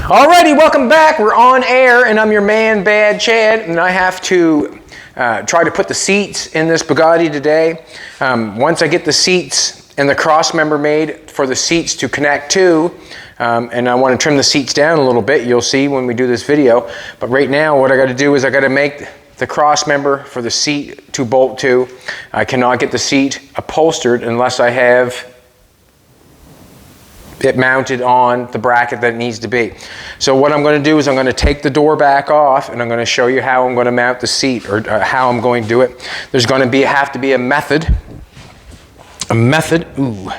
Alrighty, welcome back. We're on air, and I'm your man, Bad Chad, and I have to try to put the seats in this Bugatti today. Once I get the seats and the cross member made for the seats to connect to, and I want to trim the seats down a little bit, you'll see when we do this video. But right now, what I got to do is I got to make the cross member for the seat to bolt to. I cannot get the seat upholstered unless I have it mounted on the bracket that it needs to be. So what I'm going to do is I'm going to take the door back off, and I'm going to show you how I'm going to mount the seat, or how I'm going to do it. There's going to have to be a method. Ooh,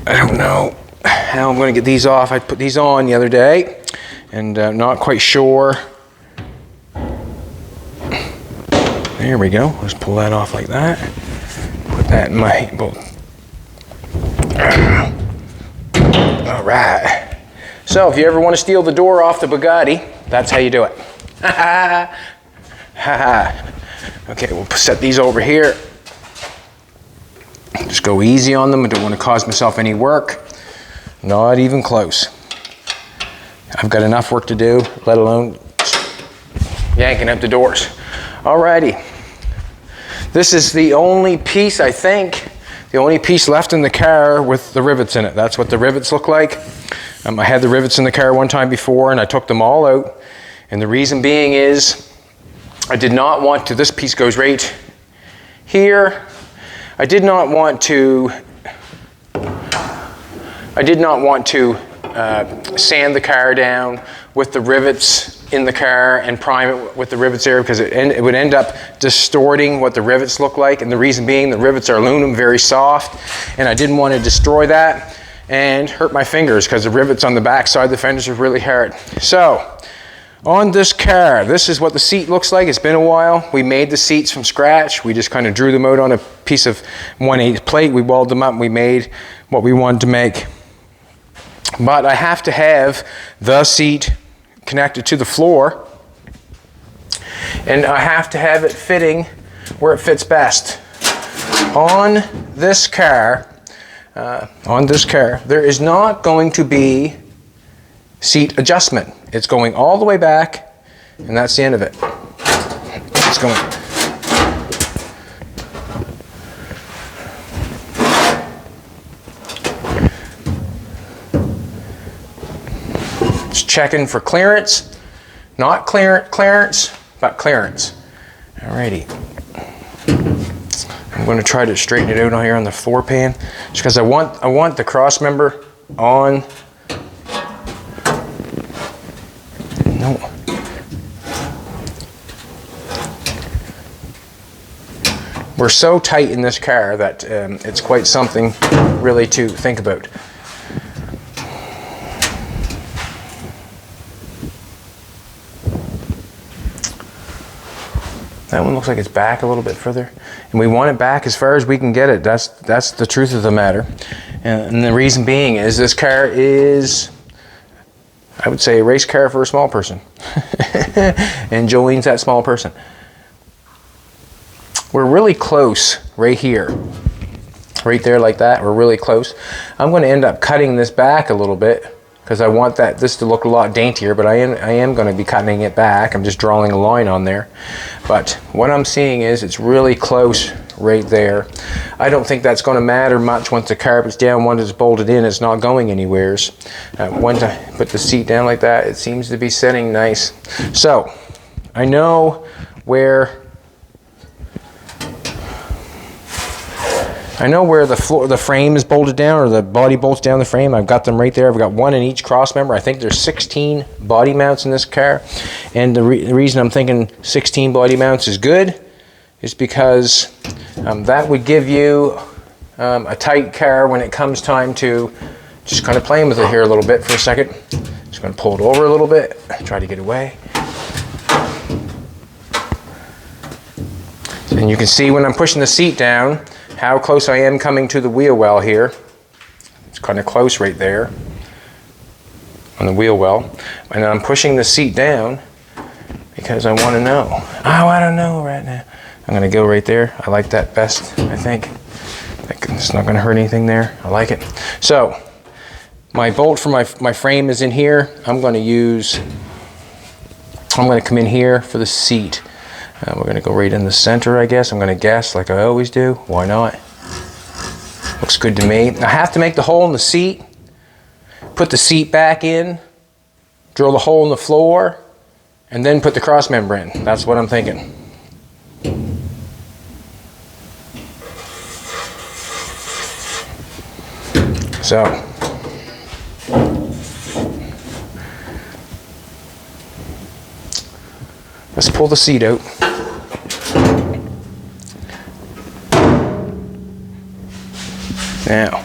I don't know how I'm going to get these off. I put these on the other day, and not quite sure. There we go. Let's pull that off like that. Put that in my bolt. All right. So if you ever want to steal the door off the Bugatti, that's how you do it. Okay, we'll set these over here. Just go easy on them. I don't want to cause myself any work. Not even close. I've got enough work to do, let alone yanking up the doors. Alrighty. This is the only piece, I think, the only piece left in the car with the rivets in it. That's what the rivets look like. I had the rivets in the car one time before, and I took them all out. And the reason being is I did not want to, this piece goes right here. I did not want to sand the car down with the rivets in the car and prime it with the rivets there, because it would end up distorting what the rivets look like. And the reason being, the rivets are aluminum, very soft, and I didn't want to destroy that and hurt my fingers, because the rivets on the back side of the fenders are really hard. So on this car, this is what the seat looks like. It's been a while. We made the seats from scratch. We just kind of drew them out on a piece of 1/8 plate. We welded them up and we made what we wanted to make. But I have to have the seat connected to the floor, and I have to have it fitting where it fits best. On this car, there is not going to be seat adjustment. It's going all the way back, and that's the end of it. It's going. Checking for clearance, not clearance, but clearance. Alrighty. I'm going to try to straighten it out on here on the floor pan, just because I want the cross member on. No. We're so tight in this car that it's quite something really to think about. That one looks like it's back a little bit further, and we want it back as far as we can get it. That's the truth of the matter. And the reason being is this car is, I would say, a race car for a small person. And Jolene's that small person. We're really close right here. Right there like that, we're really close. I'm going to end up cutting this back a little bit, because I want this to look a lot daintier, but I am going to be cutting it back. I'm just drawing a line on there. But what I'm seeing is it's really close right there. I don't think that's going to matter much once the carpet's down. Once it's bolted in, it's not going anywheres. Once I put the seat down like that, it seems to be setting nice. So I know where the frame is bolted down, or the body bolts down the frame. I've got them right there. I've got one in each cross member. I think there's 16 body mounts in this car. And the reason I'm thinking 16 body mounts is good is because that would give you a tight car when it comes time to just kind of playing with it here a little bit for a second. Just going to pull it over a little bit, try to get away. And you can see when I'm pushing the seat down, how close I am coming to the wheel well here. It's kind of close right there on the wheel well. And then I'm pushing the seat down because I want to know. Oh, I don't know right now. I'm going to go right there. I like that best, I think. It's not going to hurt anything there. I like it. So My bolt for my frame is in here. I'm going to come in here for the seat. We're going to go right in the center, I guess. I'm going to guess like I always do. Why not? Looks good to me. I have to make the hole in the seat, put the seat back in, drill the hole in the floor, and then put the cross member in. That's what I'm thinking. So, let's pull the seat out. Now,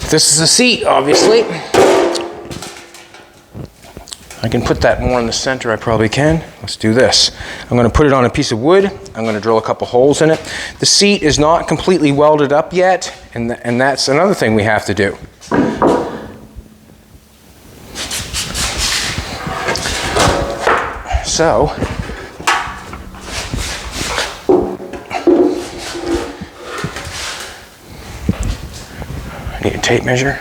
this is the seat, obviously. I can put that more in the center, I probably can. Let's do this. I'm going to put it on a piece of wood. I'm going to drill a couple holes in it. The seat is not completely welded up yet, and that's another thing we have to do. So, I need a tape measure.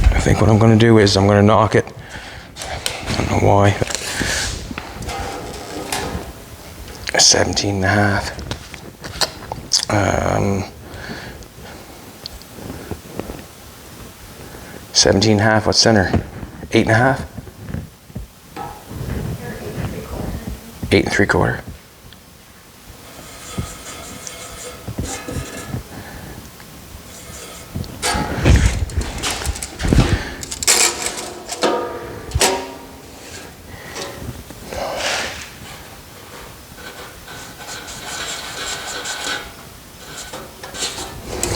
I think what I'm going to do is I'm going to knock it. I don't know why. 17 and a half. 17 and a half. What's center? 8 and a half. 8 3/4.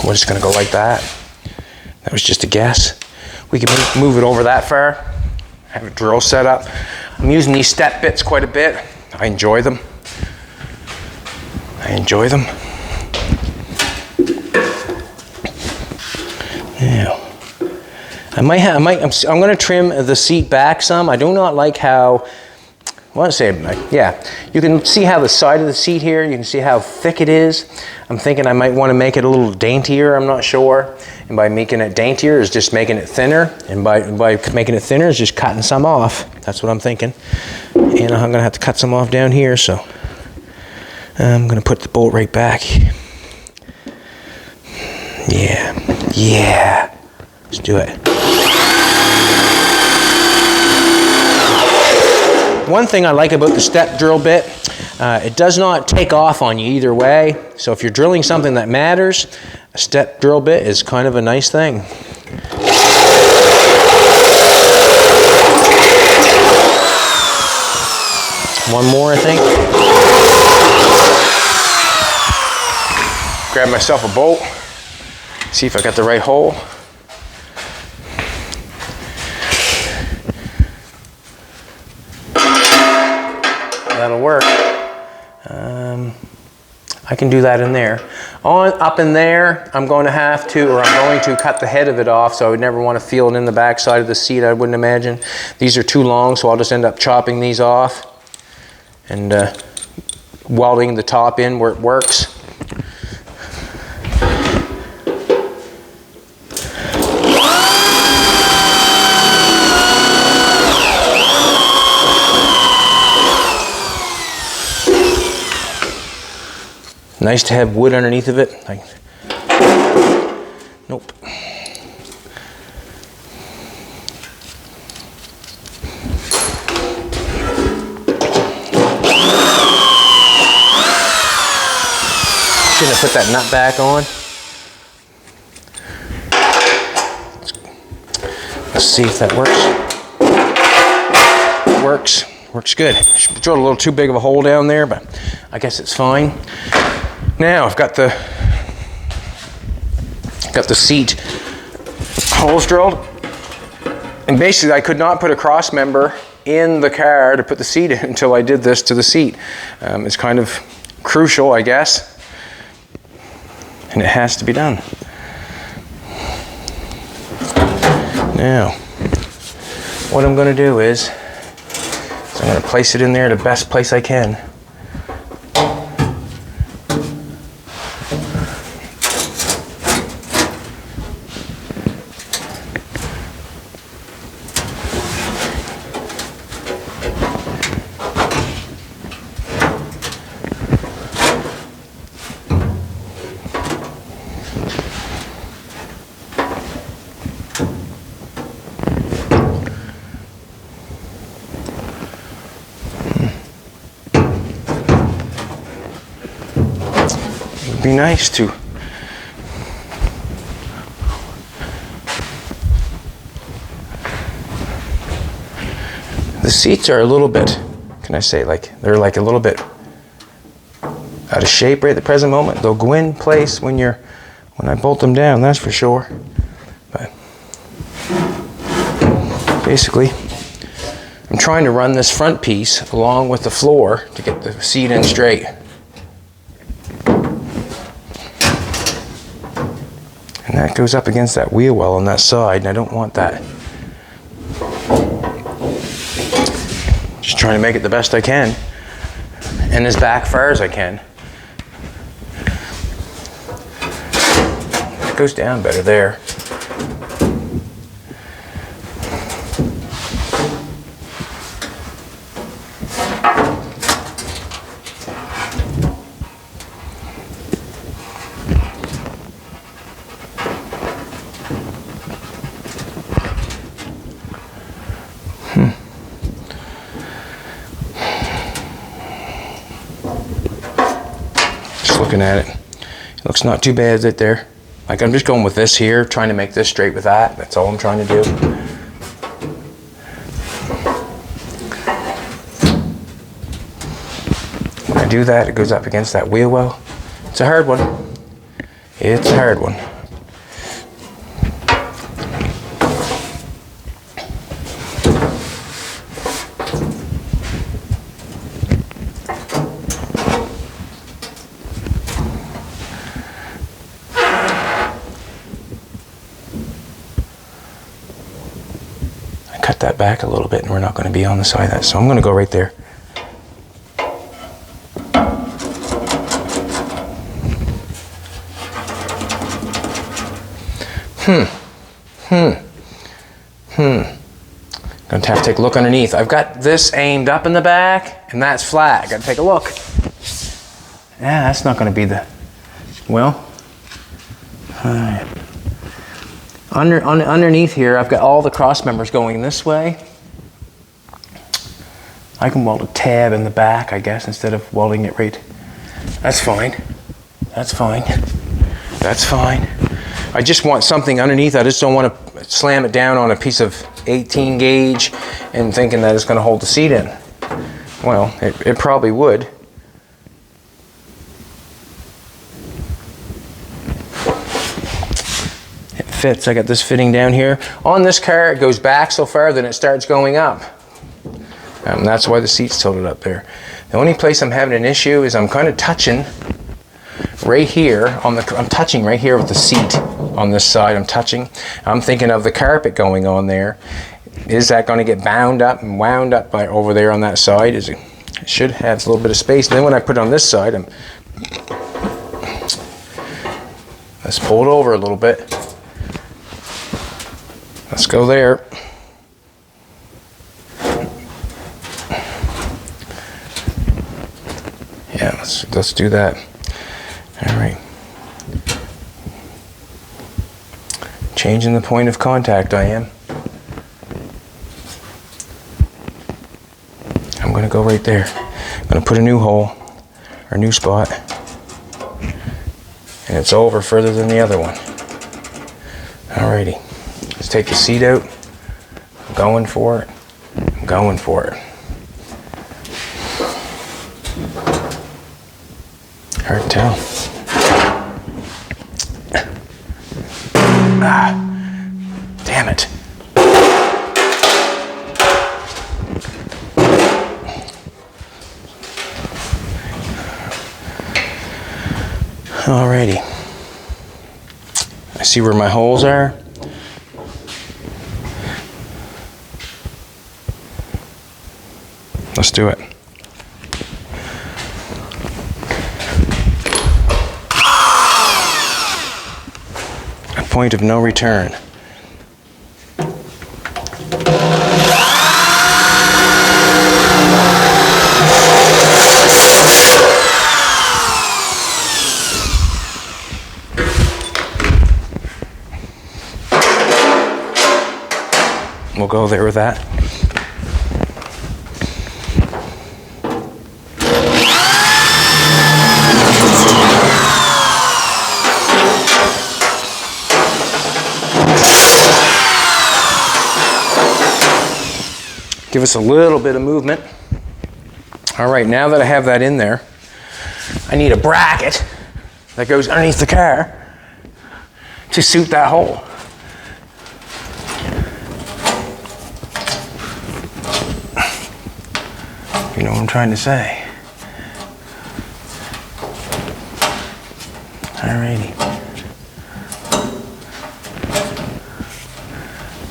We're just going to go like that. That was just a guess. We can move it over that far. I have a drill set up. I'm using these step bits quite a bit. I enjoy them. Now, I'm going to trim the seat back some. I do not like how, you can see how the side of the seat here, you can see how thick it is. I'm thinking I might want to make it a little daintier, I'm not sure. And by making it daintier is just making it thinner. And by making it thinner is just cutting some off. That's what I'm thinking. And I'm going to have to cut some off down here, so I'm going to put the bolt right back. Yeah. Let's do it. One thing I like about the step drill bit, it does not take off on you either way. So if you're drilling something that matters, a step drill bit is kind of a nice thing. One more, I think. Grab myself a bolt. See if I got the right hole. That'll work. I can do that in there. Up in there, I'm going to cut the head of it off, so I would never want to feel it in the back side of the seat, I wouldn't imagine. These are too long, so I'll just end up chopping these off and welding the top in where it works. Nice to have wood underneath of it. Nope. Gonna put that nut back on. Let's see if that works. It works. Works good. Drilled a little too big of a hole down there, but I guess it's fine. Now I've got the seat holes drilled, and basically I could not put a cross member in the car to put the seat in until I did this to the seat. It's kind of crucial, I guess, and it has to be done. Now, what I'm going to do is I'm going to place it in there the best place I can. would be nice to the seats are a little bit, can I say, like they're like a little bit out of shape right at the present moment. They'll go in place when I bolt them down, that's for sure. But basically, I'm trying to run this front piece along with the floor to get the seat in straight. And that goes up against that wheel well on that side, and I don't want that. Just trying to make it the best I can, and as back far as I can. It goes down better there. Looking at it, it looks not too bad, is it there? Like, I'm just going with this here, trying to make this straight with that. That's all I'm trying to do. When I do that, it goes up against that wheel well. It's a hard one. It's a hard one. That back a little bit, and we're not going to be on the side of that, so I'm going to go right there. Going to have to take a look underneath. I've got this aimed up in the back, and that's flat. I got to take a look. Yeah, that's not going to be the, well, underneath here, I've got all the cross members going this way. I can weld a tab in the back, I guess, instead of welding it right. That's fine. That's fine. That's fine. I just want something underneath. I just don't want to slam it down on a piece of 18 gauge and thinking that it's going to hold the seat in. Well, it probably would. Fits. I got this fitting down here. On this car, it goes back so far, then it starts going up. And that's why the seat's tilted up there. The only place I'm having an issue is I'm kind of touching right here on the, I'm touching right here with the seat on this side. I'm touching. I'm thinking of the carpet going on there. Is that going to get bound up and wound up by over there on that side? It should have a little bit of space. And then when I put it on this side, let's pull it over a little bit. Let's go there. Yeah, let's do that. All right. Changing the point of contact, I am. I'm going to go right there. I'm going to put a new hole, or new spot. And it's over further than the other one. Alrighty. Let's take the seat out. I'm going for it. I'm going for it. Hard to tell. Ah, damn it. Alrighty. I see where my holes are. Let's do it. A point of no return. We'll go there with that. give us a little bit of movement. All right, now that I have that in there, I need a bracket that goes underneath the car to suit that hole. You know what I'm trying to say. Alrighty.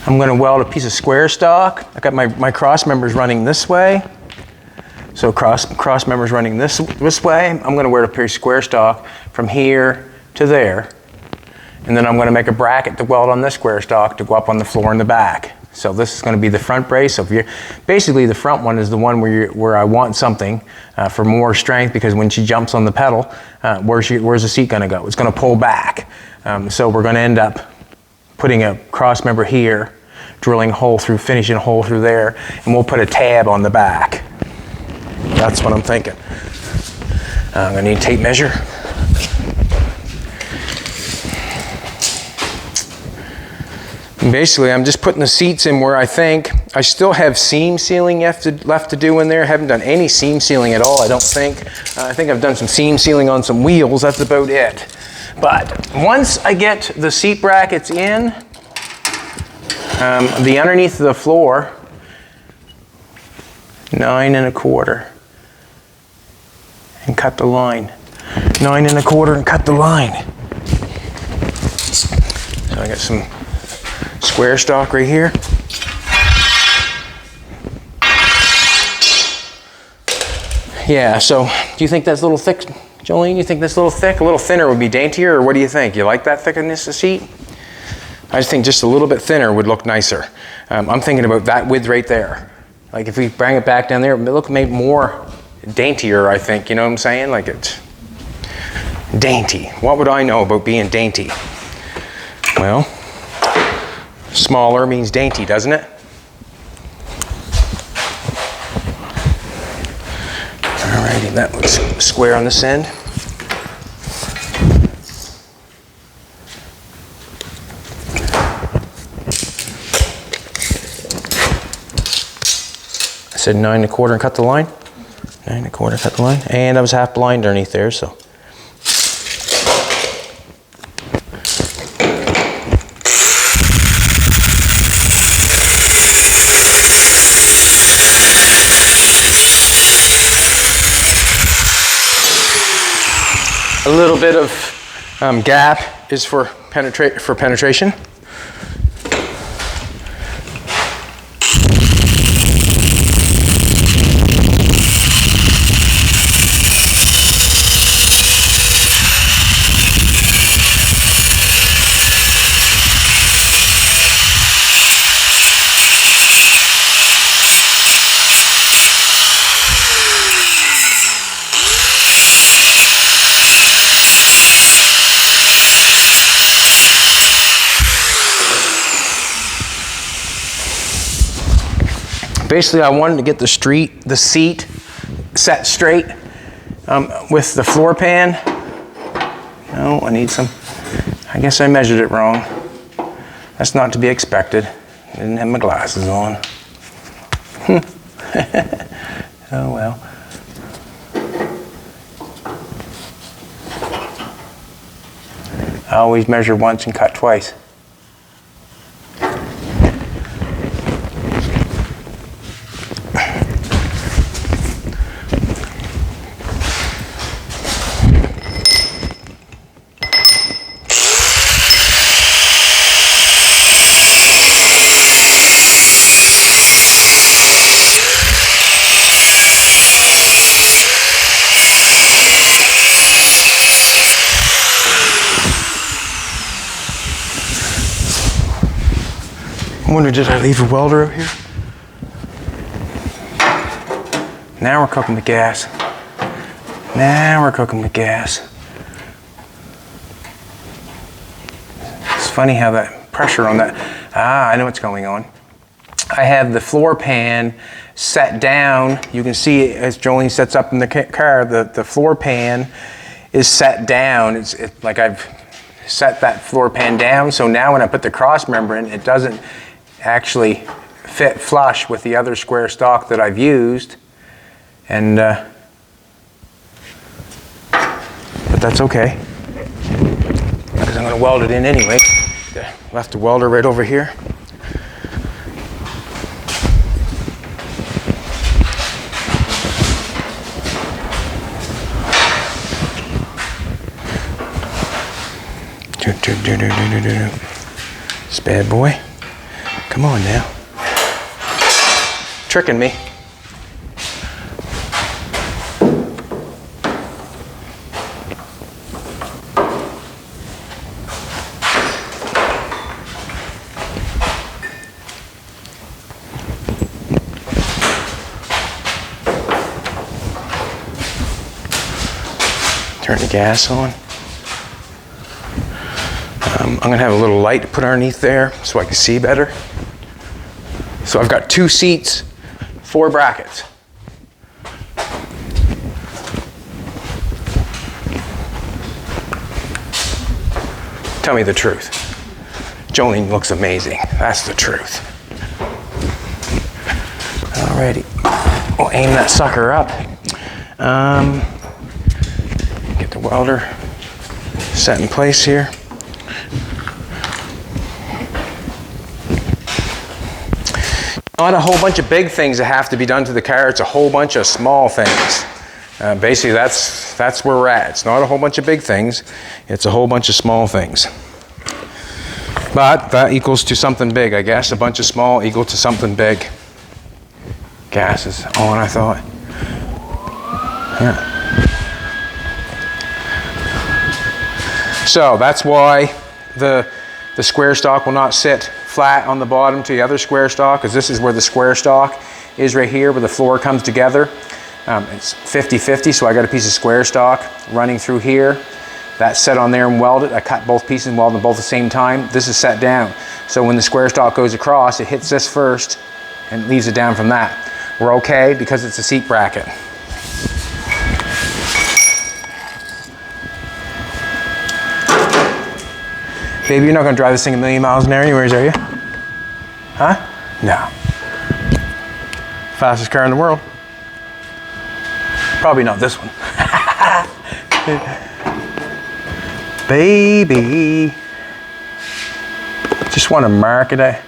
I'm going to weld a piece of square stock. I got my cross members running this way. So cross members running this way. I'm going to wear a piece of square stock from here to there. And then I'm going to make a bracket to weld on this square stock to go up on the floor in the back. So this is going to be the front brace. So if you're, basically the front one is the one where I want something for more strength, because when she jumps on the pedal, where's the seat going to go? It's going to pull back. So we're going to end up putting a cross member here, drilling a hole through, finishing a hole through there, and we'll put a tab on the back. That's what I'm thinking. I'm going to need a tape measure. And basically, I'm just putting the seats in where I think I still have seam sealing left to do in there. I haven't done any seam sealing at all, I don't think. I think I've done some seam sealing on some wheels. That's about it. But once I get the seat brackets in, the underneath of the floor, 9 1/4, and cut the line. 9 1/4 and cut the line. So I got some square stock right here. Yeah, so do you think that's a little thick, Jolene? You think that's a little thick? A little thinner would be daintier, or what do you think? You like that thickness of seat? I just think just a little bit thinner would look nicer. I'm thinking about that width right there. Like if we bring it back down there, it would look maybe more daintier, I think. You know what I'm saying? Like it's dainty. What would I know about being dainty? Well, smaller means dainty, doesn't it? Alrighty, that looks square on this end. I said 9 1/4 and cut the line. 9 1/4, cut the line. And I was half blind underneath there, so. A little bit of gap is for penetration. Basically, I wanted to get the seat set straight with the floor pan. No, I need some. I guess I measured it wrong. That's not to be expected. I didn't have my glasses on. Oh well. I always measure once and cut twice. I wonder, did I leave a welder out here? Now we're cooking with gas. Now we're cooking with gas. It's funny how that pressure on that, I know what's going on. I have the floor pan set down. You can see as Jolene sets up in the car, the floor pan is set down. It's like I've set that floor pan down, so now when I put the cross member in, it doesn't actually fit flush with the other square stock that I've used. And but that's okay, because I'm going to weld it in anyway. Left the welder right over here. This bad boy. Come on now. Tricking me. Turn the gas on. I'm going to have a little light to put underneath there so I can see better. So I've got 2 seats, 4 brackets. Tell me the truth. Jolene looks amazing. That's the truth. Alrighty. We'll aim that sucker up. Get the welder set in place here. Not a whole bunch of big things that have to be done to the car. It's a whole bunch of small things. Basically, that's where we're at. It's not a whole bunch of big things. It's a whole bunch of small things. But that equals to something big, I guess. A bunch of small equal to something big. Gas is on, I thought. Yeah. So that's why the square stock will not sit flat on the bottom to the other square stock, because this is where the square stock is right here, where the floor comes together. It's 50-50, so I got a piece of square stock running through here. That's set on there and welded. I cut both pieces and welded them both at the same time. This is set down. So when the square stock goes across, it hits this first and leaves it down from that. We're okay because it's a seat bracket. Baby, you're not going to drive this thing a million miles an hour anyways, are you? Huh? No. Fastest car in the world. Probably not this one. Baby. Just want to mark it. I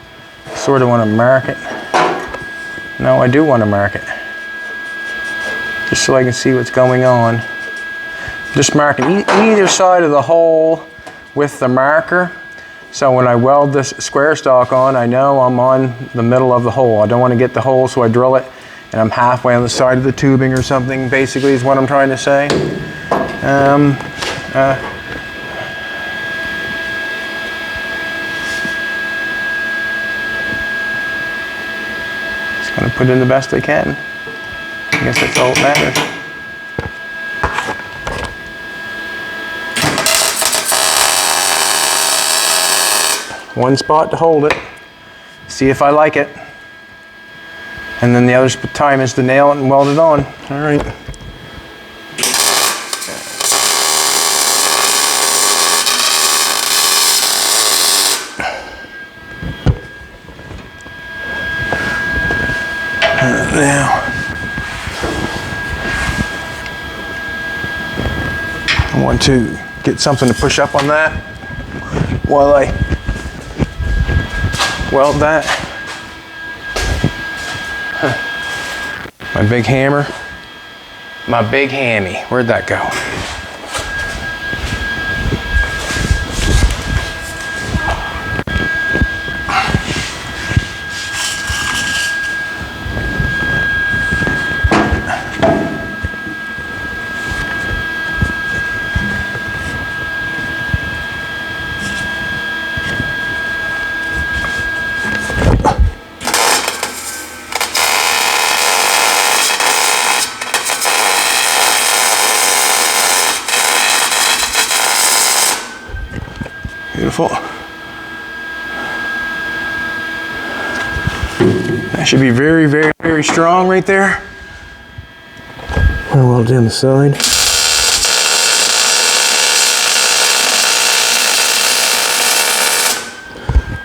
sort of want to mark it. No, I do want to mark it. Just so I can see what's going on. Just marking either side of the hole with the marker. So when I weld this square stock on, I know I'm on the middle of the hole. I don't want to get the hole, so I drill it and I'm halfway on the side of the tubing or something, basically is what I'm trying to say. Just gonna put in the best I can. I guess that's all that matters. One spot to hold it, see if I like it, and then the other time is to nail it and weld it on. All right. Now, I want to get something to push up on that while I weld that. My big hammer. My big hammy. Where'd that go? Beautiful. That should be very, very, very strong right there. And weld down the side.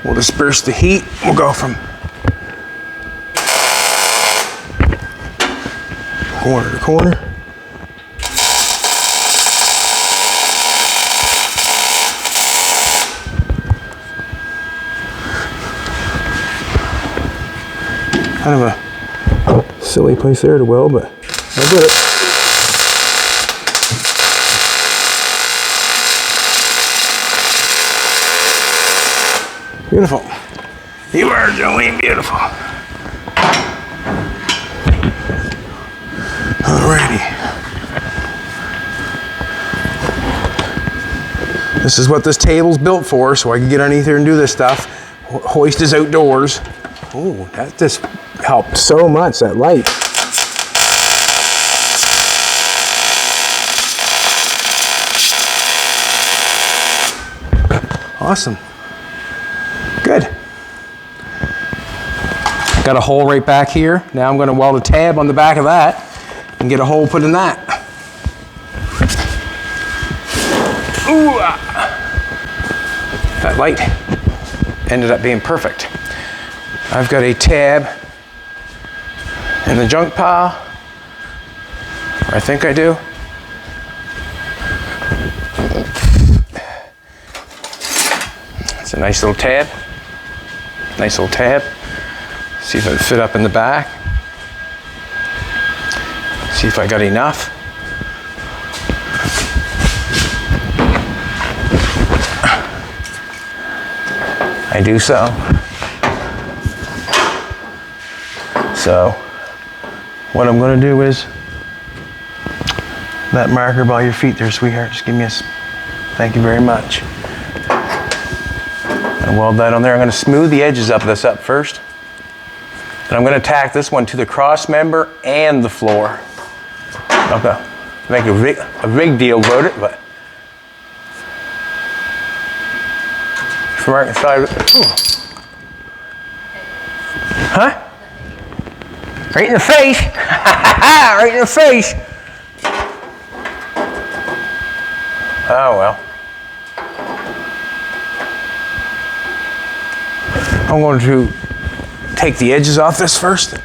We'll disperse the heat. We'll go from corner to corner. Kind of a silly place there to weld, but I did it. Beautiful. You are, Jolene, beautiful. Alrighty. This is what this table's built for, so I can get underneath here and do this stuff. Hoist is outdoors. Oh, that just helped so much, that light. Awesome. Good. Got a hole right back here. Now I'm going to weld a tab on the back of that and get a hole put in that. Ooh, that light ended up being perfect. I've got a tab in the junk pile, or I think I do. It's a nice little tab. Nice little tab. See if it fit up in the back. See if I got enough. I do so. So, what I'm going to do is, that marker by your feet there, sweetheart, just give me a, thank you very much. I'm going to weld that on there. I'm going to smooth the edges of this up first. And I'm going to tack this one to the cross member and the floor. Okay, make a big deal about it, but from right inside, ooh. Huh? Right in the face. Right in the face. Oh well. I'm going to take the edges off this first.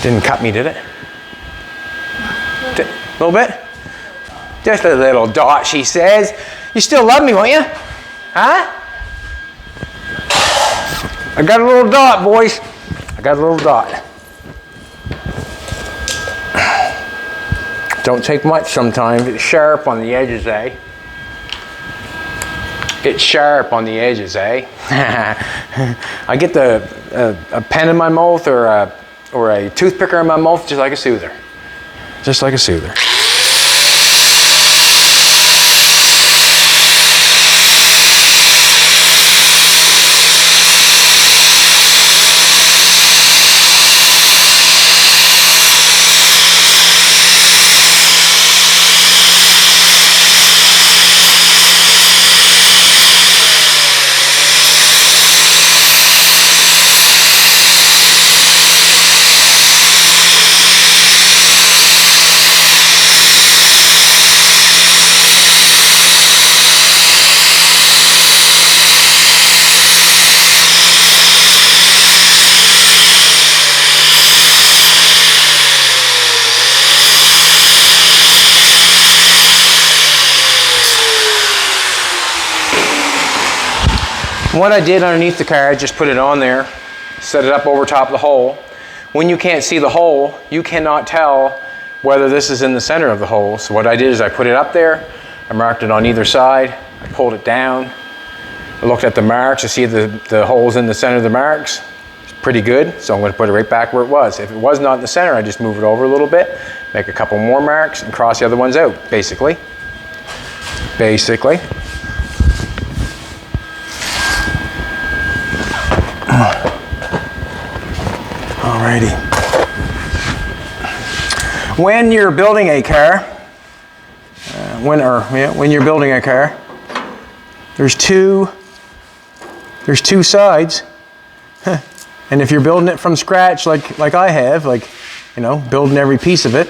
Didn't cut me, did it? A little bit? Just a little dot, she says. You still love me, won't you? Huh? I got a little dot, boys. I got a little dot. Don't take much sometimes. It's sharp on the edges, eh? It's sharp on the edges, eh? I get a pen in my mouth or a toothpicker in my mouth just like a soother. Just like a soother. What I did underneath the car, I just put it on there, set it up over top of the hole. When you can't see the hole, you cannot tell whether this is in the center of the hole. So what I did is I put it up there, I marked it on either side, I pulled it down, I looked at the marks to see the holes in the center of the marks. It's pretty good, so I'm going to put it right back where it was. If it was not in the center, I just move it over a little bit, make a couple more marks, and cross the other ones out, basically. Alrighty. When you're building a car, when you're building a car, there's two sides, and if you're building it from scratch, like I have, building every piece of it,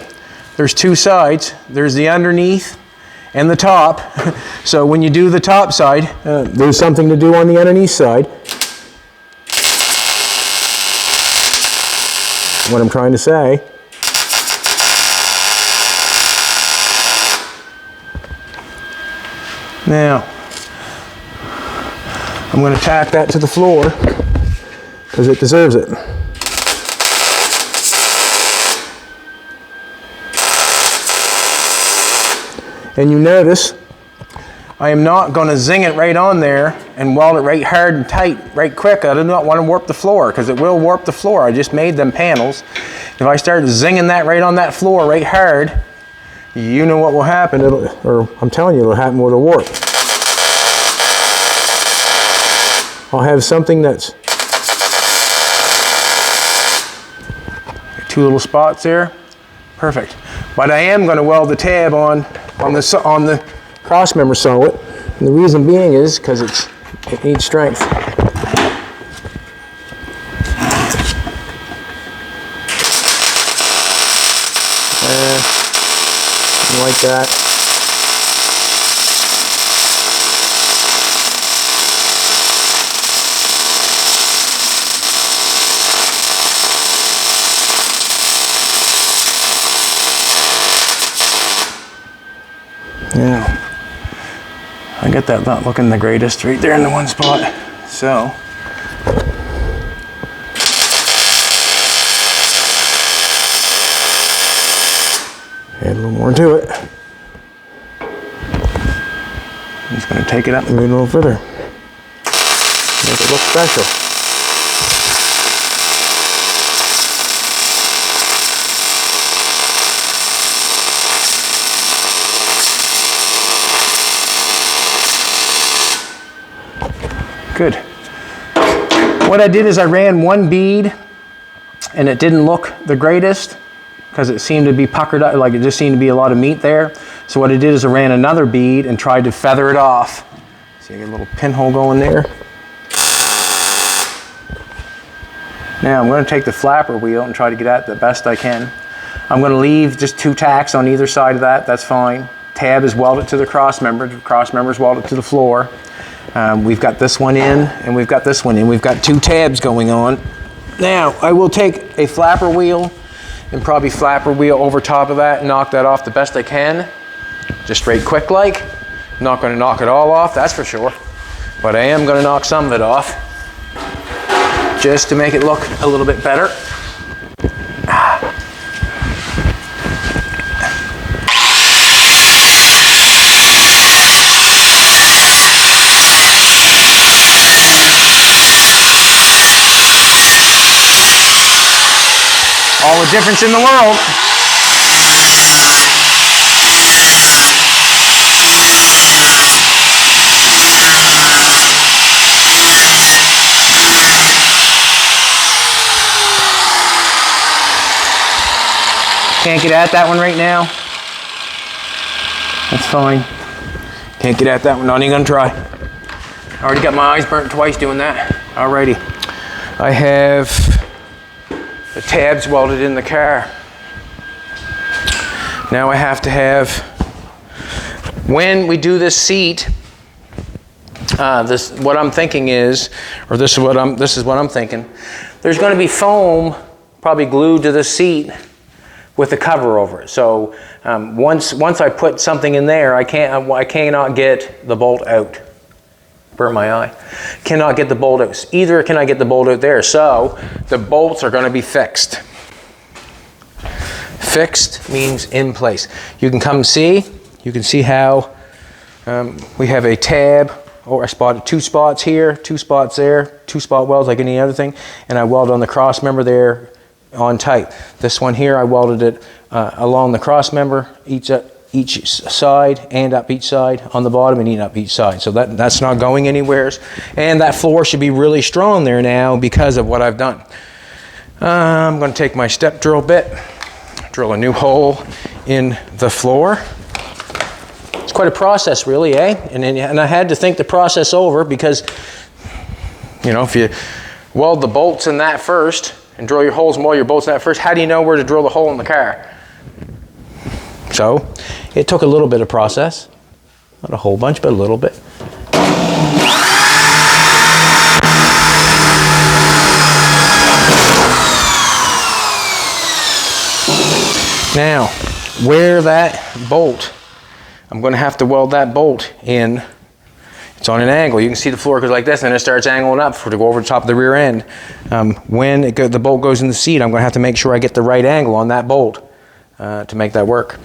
there's two sides. There's the underneath and the top. So when you do the top side, there's something to do on the underneath side. what I'm trying to say. Now, I'm going to tack that to the floor because it deserves it. And you notice, I am not going to zing it right on there and weld it right hard and tight, right quick. I do not want to warp the floor because it will warp the floor. I just made them panels. If I start zinging that right on that floor right hard, you know what will happen. Or I'm telling you, it'll happen with a warp. I'll have something that's 2 little spots there. Perfect. But I am going to weld the tab on the cross member solid, and the reason being is because it needs strength. Like that. Now, I got that not looking the greatest right there in the one spot, so add a little more to it. I'm just going to take it up and move it a little further. Make it look special. Good. What I did is I ran one bead and it didn't look the greatest because it seemed to be puckered up, like it just seemed to be a lot of meat there. So what I did is I ran another bead and tried to feather it off. See, I get a little pinhole going there. Now I'm going to take the flapper wheel and try to get at it the best I can. I'm going to leave just 2 tacks on either side of that, that's fine. Tab is welded to the cross member is welded to the floor. We've got this one in and we've got this one in. We've got 2 tabs going on. Now I will take a flapper wheel and probably flapper wheel over top of that and knock that off the best I can. Just straight quick like. I'm not going to knock it all off, that's for sure. But I am going to knock some of it off just to make it look a little bit better. All the difference in the world. Can't get at that one right now. That's fine. Can't get at that one, not even gonna try. I already got my eyes burnt twice doing that. Alrighty. I have the tabs welded in the car. Now I have to have, when we do this seat, what I'm thinking is, or this is what I'm thinking, there's going to be foam probably glued to the seat with the cover over it. So once I put something in there, I cannot get the bolt out. Burnt my eye. Cannot get the bolt out. Either can I get the bolt out there. So the bolts are going to be fixed. Fixed means in place. You can come see. You can see how we have a tab, or I spotted 2 spots here, 2 spots there, 2 spot welds like any other thing, and I welded on the cross member there on tight. This one here, I welded it along the cross member, each side and up each side on the bottom and up each side. So that's not going anywhere. And that floor should be really strong there now because of what I've done. I'm going to take my step drill bit, drill a new hole in the floor. It's quite a process really, eh? And I had to think the process over because, you know, if you weld the bolts in that first and drill your holes and weld your bolts in that first, how do you know where to drill the hole in the car? So it took a little bit of process, not a whole bunch, but a little bit. Now, where that bolt, I'm going to have to weld that bolt in. It's on an angle. You can see the floor goes like this, and then it starts angling up to go over the top of the rear end. When the bolt goes in the seat, I'm going to have to make sure I get the right angle on that bolt to make that work.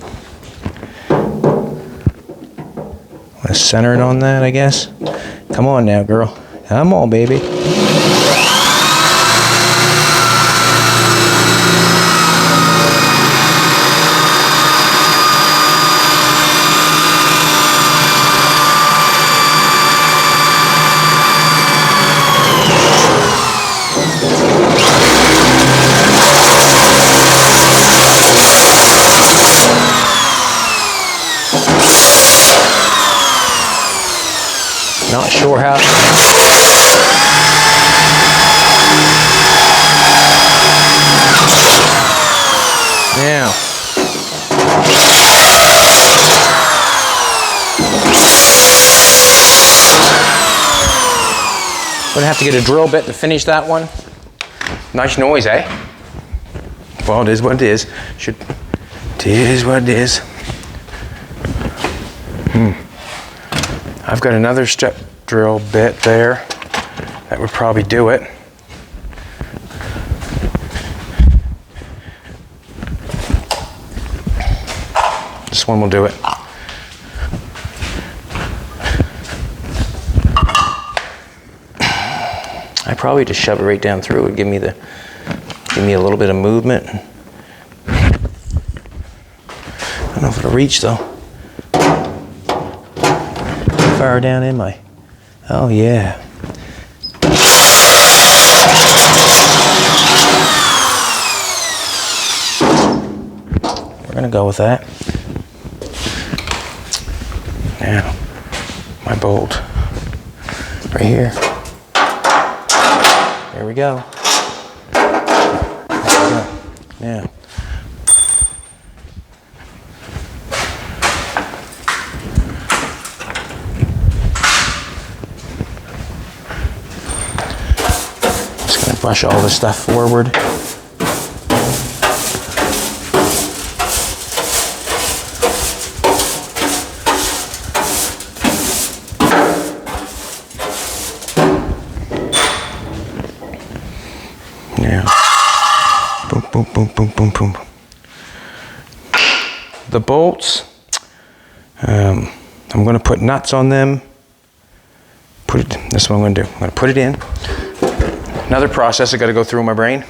Let's center it on that, I guess. Come on now, girl. Come on, baby. Not sure how. Now. Gonna have to get a drill bit to finish that one. Nice noise, eh? Well, it is what it is. It is what it is. I've got another step drill bit there. That would probably do it. This one will do it. I probably just shove it right down through. It would give me a little bit of movement. I don't know if it'll reach though. How far down am I? Oh yeah. We're gonna go with that. Now, my bolt right here. There we go. There we go. Now. Just gonna brush all this stuff forward. Boom, boom, boom, boom, boom. The bolts, I'm going to put nuts on them. This is what I'm going to do. I'm going to put it in. Another process I got to go through in my brain.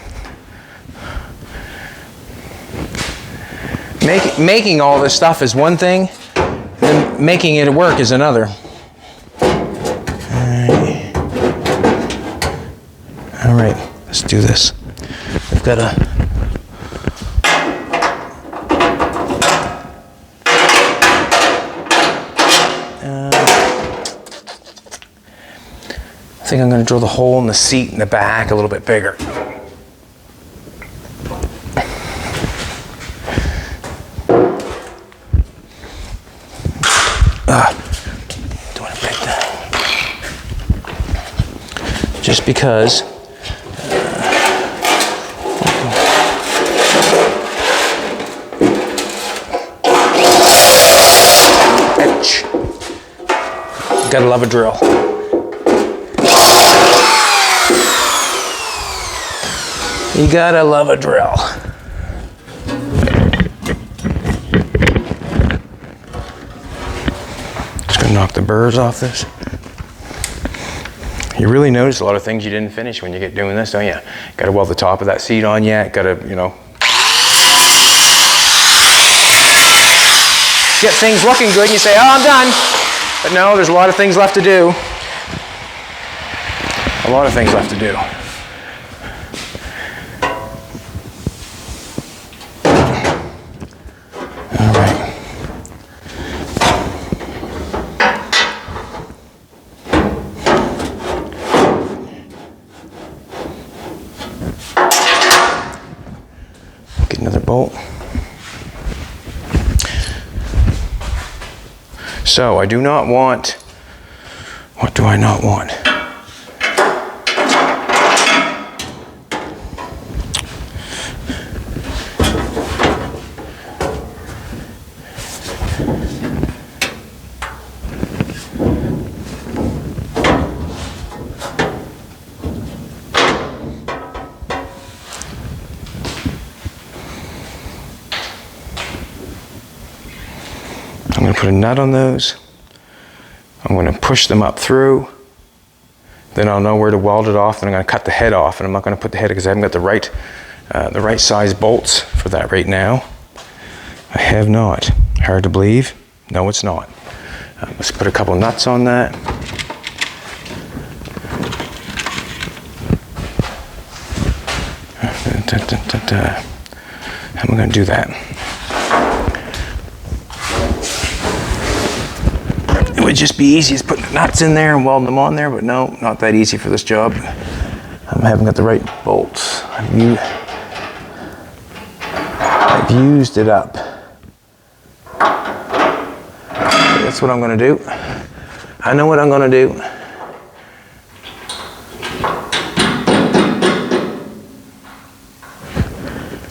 Making all this stuff is one thing, and making it work is another. All right, let's do this. We've got a I think I'm going to drill the hole in the seat in the back a little bit bigger. Don't want to break that. Just because gotta love a drill. You gotta love a drill. Just gonna knock the burrs off this. You really notice a lot of things you didn't finish when you get doing this, don't you? Gotta weld the top of that seat on yet. Gotta, get things looking good and you say, oh, I'm done. But no, there's a lot of things left to do. A lot of things left to do. All right. Get another bolt. So I do not want, what do I not want? going to put a nut on those. I'm going to push them up through. Then I'll know where to weld it off, and I'm going to cut the head off. And I'm not going to put the head because I haven't got the right size bolts for that right now. I have not. Hard to believe. No, it's not. Let's put a couple nuts on that. How am I going to do that? It would just be easy to put the nuts in there and weld them on there, but no, not that easy for this job. I haven't got the right bolts. I've used it up. That's what I'm going to do. I know what I'm going to do.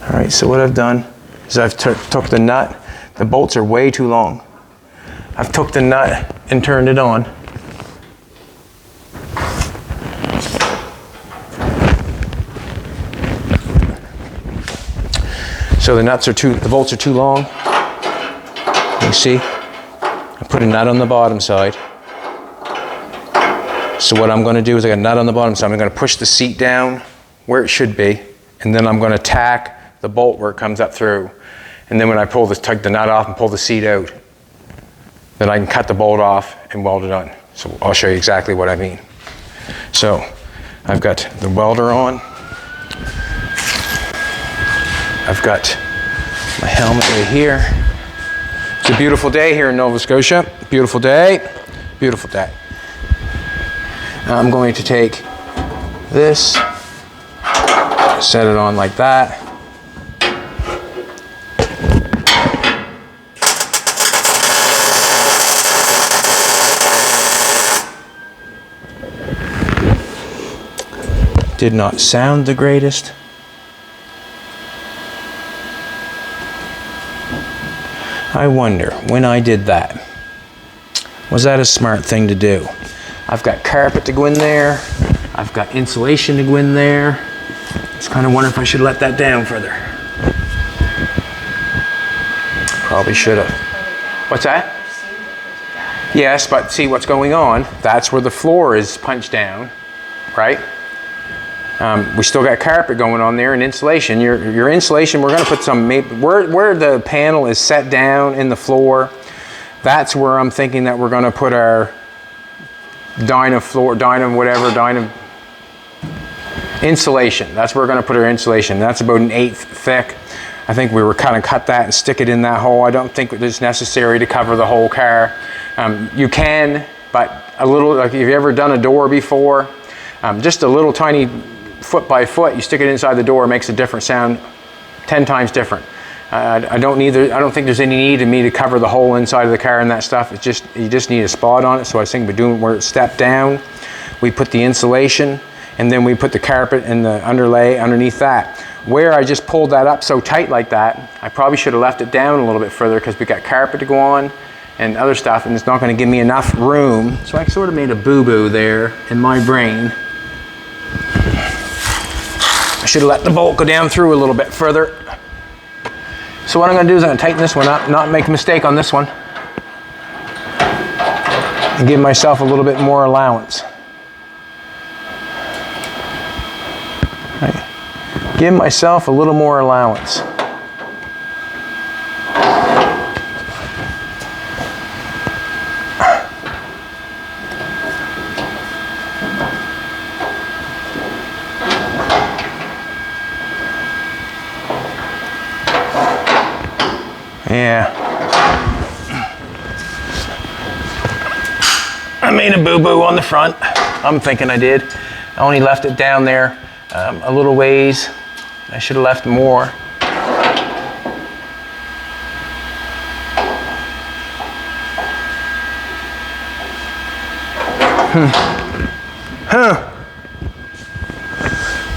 All right, so what I've done is I've took the nut. The bolts are way too long. I've took the nut and turned it on. So the bolts are too long. You see? I put a nut on the bottom side. So what I'm going to do is I got a nut on the bottom side. I'm going to push the seat down where it should be, and then I'm going to tack the bolt where it comes up through. And then when I take the nut off and pull the seat out, then I can cut the bolt off and weld it on. So I'll show you exactly what I mean. So I've got the welder on. I've got my helmet right here. It's a beautiful day here in Nova Scotia. Beautiful day, beautiful day. I'm going to take this, set it on like that. Did not sound the greatest. I wonder, when I did that, was that a smart thing to do? I've got carpet to go in there. I've got insulation to go in there. Just kind of wonder if I should let that down further. Probably should have. What's that? Yes, but see what's going on? That's where the floor is punched down, right? We still got carpet going on there and insulation. Your insulation, we're going to put some, where the panel is set down in the floor, that's where I'm thinking that we're going to put our Dyna insulation. That's where we're going to put our insulation. That's about 1/8 thick. I think we were kind of cut that and stick it in that hole. I don't think it's necessary to cover the whole car. You can, but a little, like if you've ever done a door before, just a little tiny foot by foot, you stick it inside the door, it makes a different sound, 10 times different. I don't think there's any need in me to cover the whole inside of the car and that stuff. It's just, you just need a spot on it. So I was thinking we're doing where it's stepped down, we put the insulation, and then we put the carpet and the underlay underneath that. Where I just pulled that up so tight like that, I probably should have left it down a little bit further because we got carpet to go on and other stuff, and it's not going to give me enough room. So I sort of made a boo-boo there in my brain. I should have let the bolt go down through a little bit further. So what I'm going to do is I'm going to tighten this one up, not make a mistake on this one, and give myself a little bit more allowance. Right. Give myself a little more allowance. Yeah. I made a boo-boo on the front. I'm thinking I did. I only left it down there a little ways. I should have left more.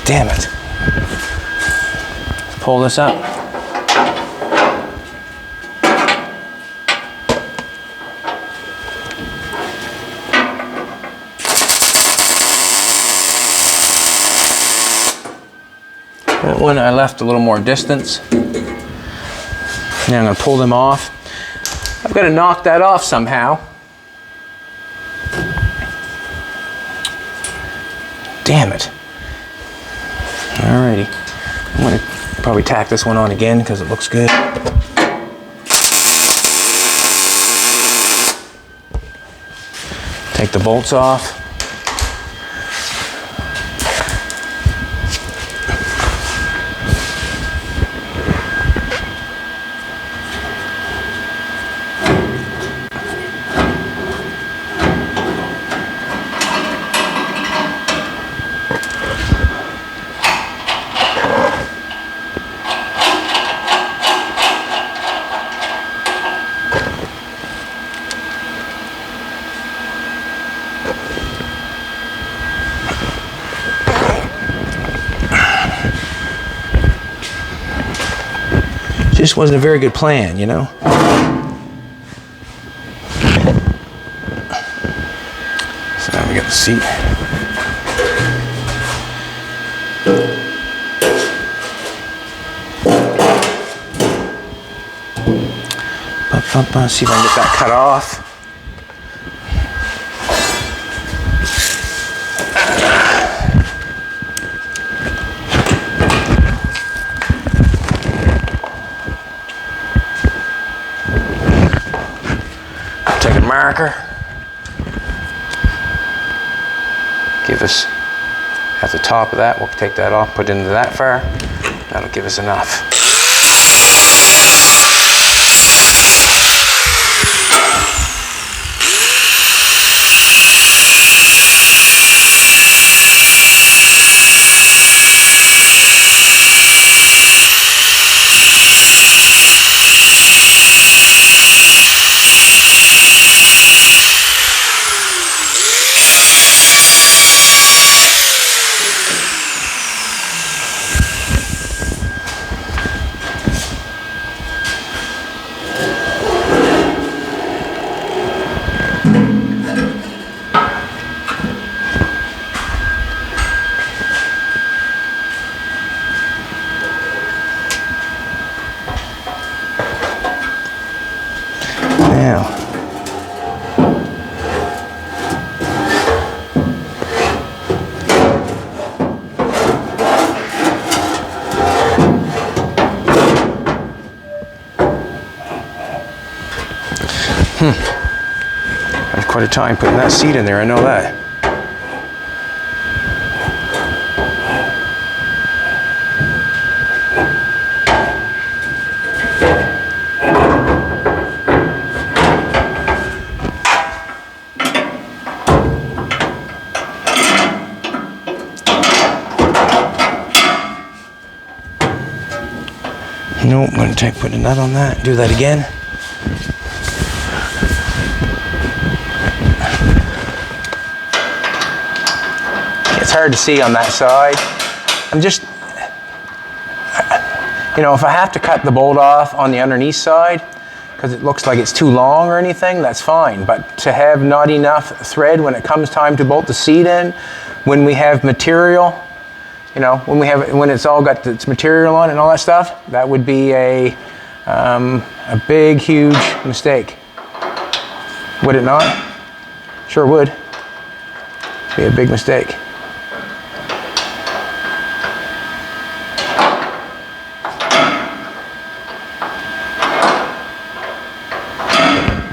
Damn it. Let's pull this up. That one I left a little more distance. Now I'm going to pull them off. I've got to knock that off somehow. Damn it. Alrighty. I'm going to probably tack this one on again because it looks good. Take the bolts off. Just wasn't a very good plan, you know? So now we got the seat. See if I can get that cut off. Take a marker. Give us at the top of that. We'll take that off, put it into that far. That'll give us enough. I had quite a time putting that seat in there, I know that. Nope, I'm going to put a nut on that, do that again. It's hard to see on that side. I'm just, you know, if I have to cut the bolt off on the underneath side, because it looks like it's too long or anything, that's fine. But to have not enough thread when it comes time to bolt the seat in, when we have material, you know, when it's all got its material on it and all that stuff, that would be a big, huge mistake. Would it not? Sure would. Be a big mistake.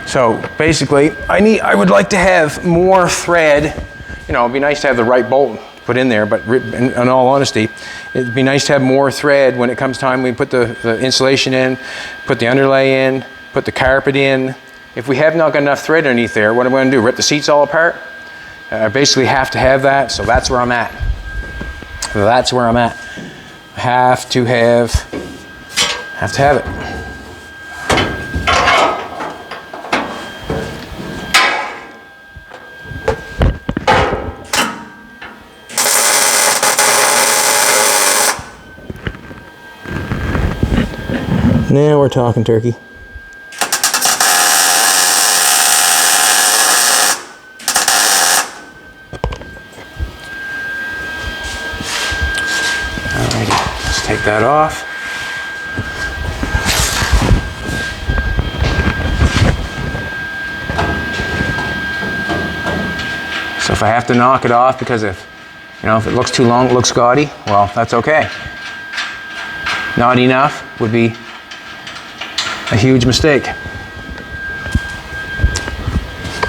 So basically, I would like to have more thread. You know, it'd be nice to have the right bolt put in there, but in all honesty, it'd be nice to have more thread when it comes time we put the insulation in, put the underlay in, put the carpet in. If we have not got enough thread underneath there, what am I going to do? Rip the seats all apart? I basically have to have that, so that's where I'm at. That's where I'm at. I have to have it. Now we're talking turkey. Alrighty, let's take that off. I have to knock it off because if it looks too long, it looks gaudy, well, that's okay. Not enough would be a huge mistake.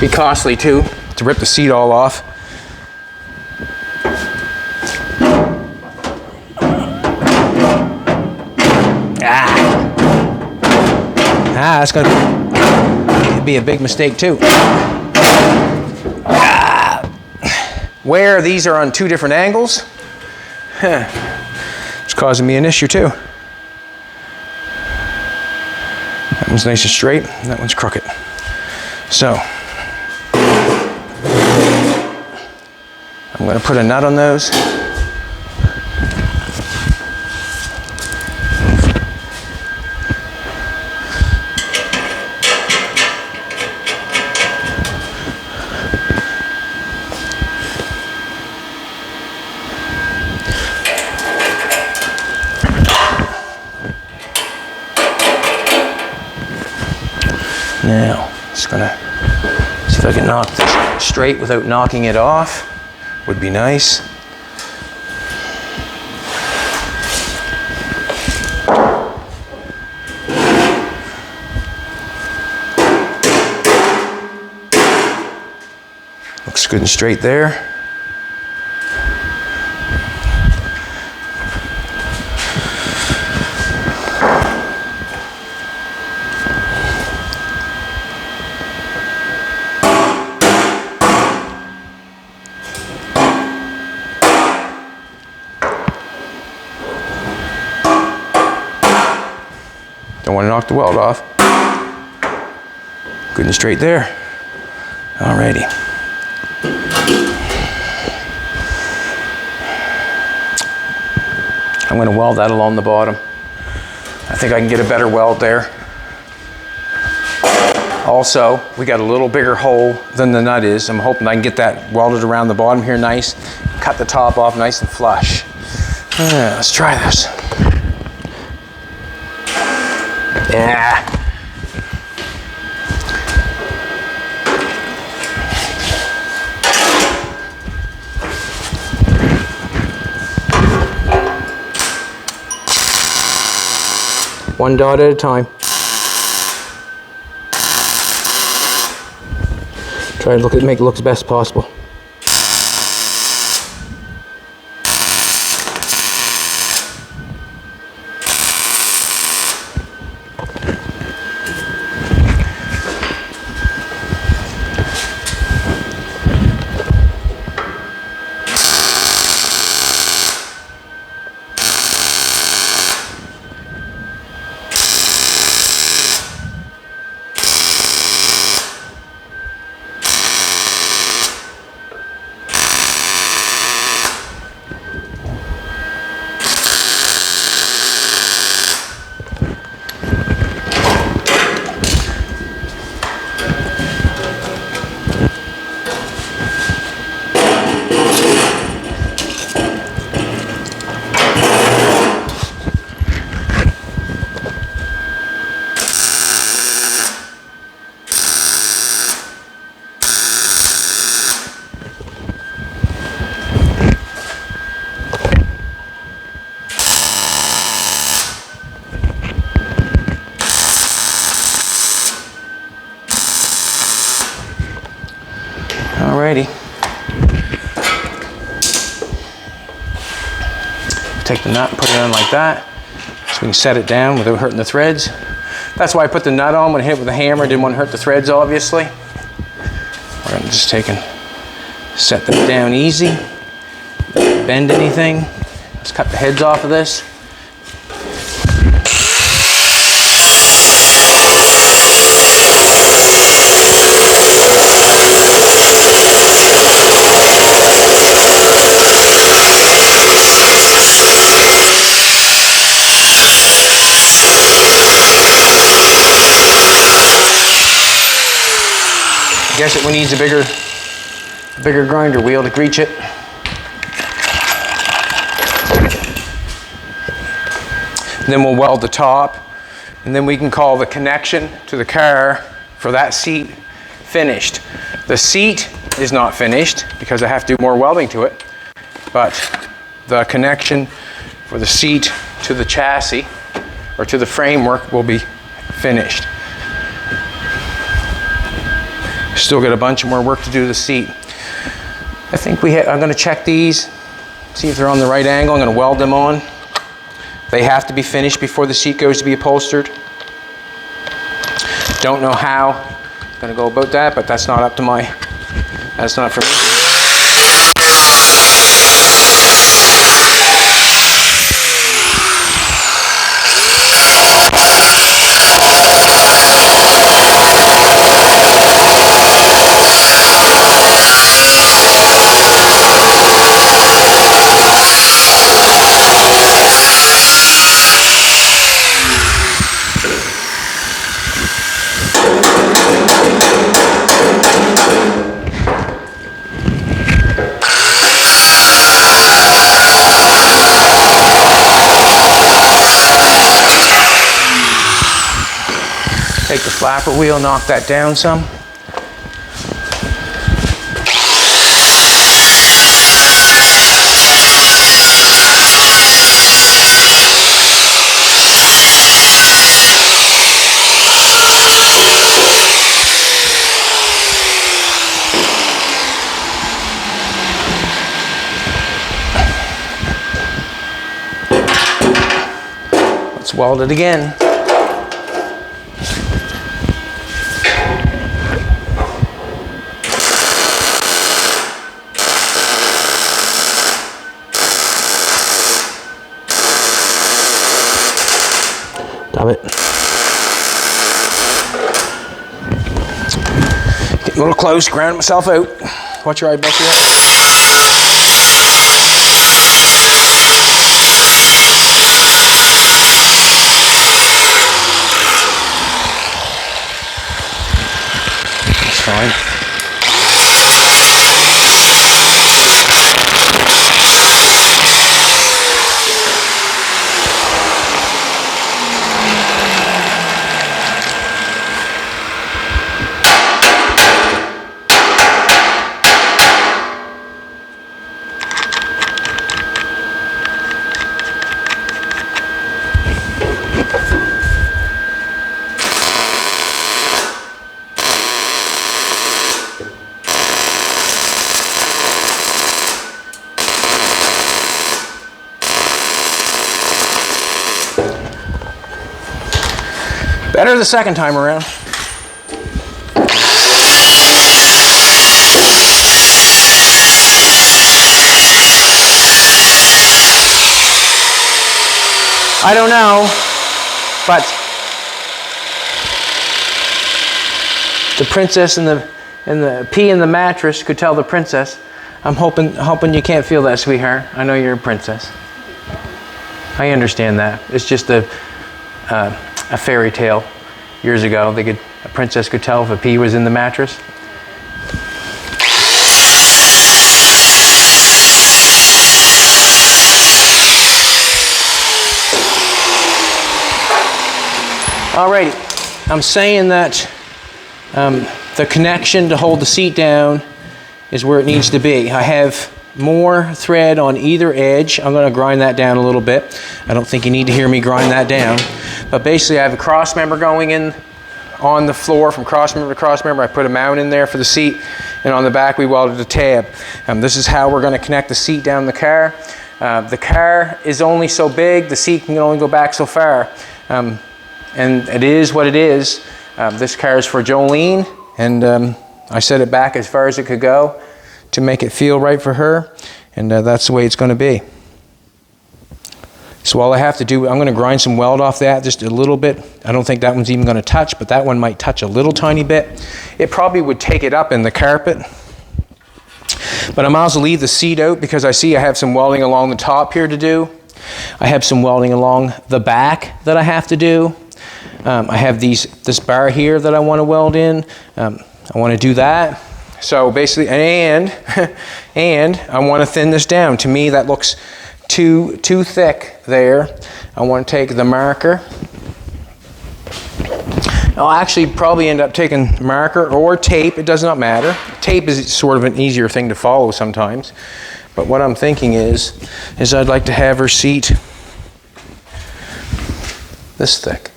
Be costly too, to rip the seat all off. That's gonna be a big mistake too. Where these are on two different angles, it's causing me an issue too. That one's nice and straight, and that one's crooked. So, I'm going to put a nut on those. Now, just gonna see if I can knock this straight without knocking it off. Would be nice. Looks good and straight there. Don't want to knock the weld off. Good and straight there. Alrighty. I'm going to weld that along the bottom. I think I can get a better weld there. Also, we got a little bigger hole than the nut is. I'm hoping I can get that welded around the bottom here nice. Cut the top off nice and flush. Let's try this. Yeah. One dot at a time. Try to make it look as best as possible. Alrighty. Take the nut and put it on like that, so we can set it down without hurting the threads. That's why I put the nut on when I hit it with a hammer. Didn't want to hurt the threads, obviously. We're going to just take and set them down easy. Bend anything. Let's cut the heads off of this. I guess it needs a bigger grinder wheel to reach it. And then we'll weld the top, and then we can call the connection to the car for that seat finished. The seat is not finished because I have to do more welding to it, but the connection for the seat to the chassis or to the framework will be finished. Still got a bunch more work to do to the seat. I think I'm going to check these, see if they're on the right angle. I'm going to weld them on. They have to be finished before the seat goes to be upholstered. Don't know how I'm going to go about that, but that's not up to that's not for me. Take the flapper wheel, knock that down some. Let's weld it again. It. Getting a little close, ground myself out. Watch your eyeball here. That's fine. Better the second time around. I don't know, but the princess and the pea in the mattress could tell the princess. I'm hoping you can't feel that, sweetheart. I know you're a princess. I understand that. It's just a fairy tale. Years ago, a princess could tell if a pea was in the mattress. Alrighty, I'm saying that the connection to hold the seat down is where it needs to be. I have more thread on either edge. I'm going to grind that down a little bit. I don't think you need to hear me grind that down. But basically I have a cross member going in on the floor from cross member to cross member. I put a mount in there for the seat, and on the back we welded a tab. This is how we're going to connect the seat down the car. The car is only so big, the seat can only go back so far. And it is what it is. This car is for Jolene, and I set it back as far as it could go to make it feel right for her, and that's the way it's going to be. So all I have to do, I'm going to grind some weld off that just a little bit. I don't think that one's even going to touch, but that one might touch a little tiny bit. It probably would take it up in the carpet. But I might as well leave the seat out because I see I have some welding along the top here to do. I have some welding along the back that I have to do. I have this bar here that I want to weld in. I want to do that. So basically, and I want to thin this down. To me, that looks too thick there. I want to take the marker I'll actually probably end up taking marker or tape. It does not matter. Tape is sort of an easier thing to follow sometimes. But what I'm thinking is I'd like to have her seat this thick.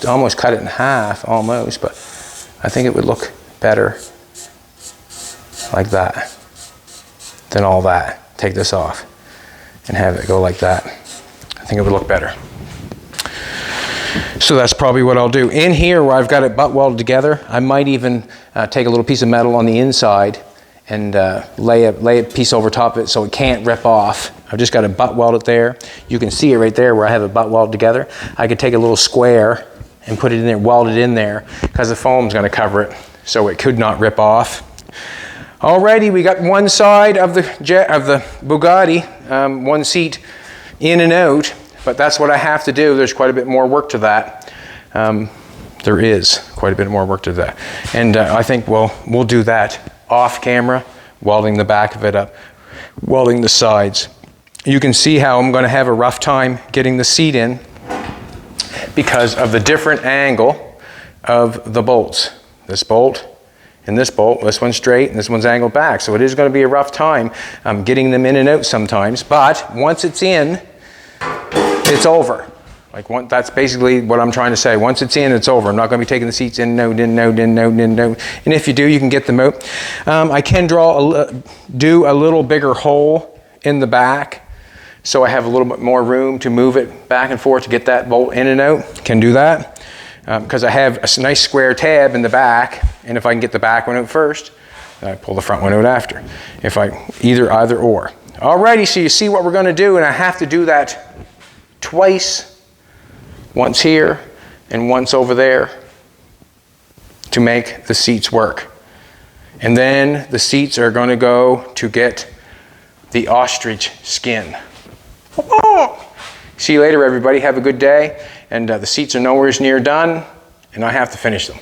Almost cut it in half, almost, but I think it would look better like that than all that. Take this off and have it go like that. I think it would look better. So that's probably what I'll do. In here where I've got it butt welded together, I might even take a little piece of metal on the inside and lay a piece over top of it so it can't rip off. I've just got to butt weld it there. You can see it right there where I have it butt welded together. I could take a little square and put it in there, weld it in there, because the foam's going to cover it so it could not rip off. Alrighty, we got one side of the Bugatti, one seat in and out, but that's what I have to do. There's quite a bit more work to that. There is quite a bit more work to that. And I think we'll do that off camera, welding the back of it up, welding the sides. You can see how I'm going to have a rough time getting the seat in because of the different angle of the bolts. This bolt and this bolt, this one's straight and this one's angled back. So it is going to be a rough time getting them in and out sometimes, but once it's in, it's over. That's basically what I'm trying to say. Once it's in, it's over. I'm not going to be taking the seats in, no, in, no, in, no, in, no. And if you do, you can get them out. I can do a little bigger hole in the back so I have a little bit more room to move it back and forth to get that bolt in and out. Can do that because I have a nice square tab in the back, and if I can get the back one out first, then I pull the front one out after. If I either or. Alrighty, so you see what we're going to do, and I have to do that twice. Once here and once over there to make the seats work. And then the seats are going to go to get the ostrich skin. See you later, everybody. Have a good day. And the seats are nowhere near done, and I have to finish them.